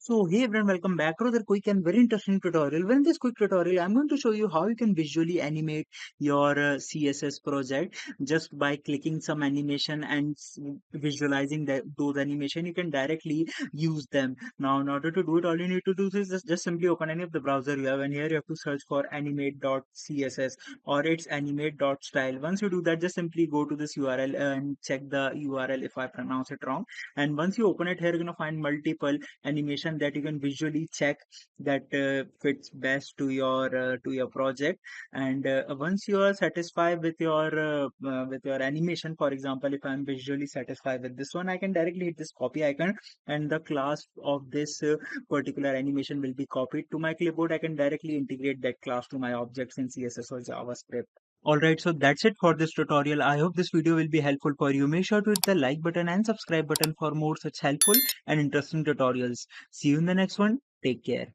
So hey everyone, welcome back to another quick and very interesting tutorial. Well, in this quick tutorial, I'm going to show you how you can visually animate your CSS project just by clicking some animation and visualizing those animation. You can directly use them. Now, in order to do it, all you need to do is just simply open any of the browser you have, and here you have to search for animate.css or it's animate.style. Once you do that, just simply go to this URL and check the URL if I pronounce it wrong. And once you open it, here you're gonna find multiple animation that you can visually check that fits best to your project. And once you are satisfied with your animation, for example, if I'm visually satisfied with this one, I can directly hit this copy icon, and the class of this particular animation will be copied to my clipboard. I can directly integrate that class to my objects in CSS or JavaScript. Alright, so that's it for this tutorial. I hope this video will be helpful for you. Make sure to hit the like button and subscribe button for more such helpful and interesting tutorials. See you in the next one. Take care.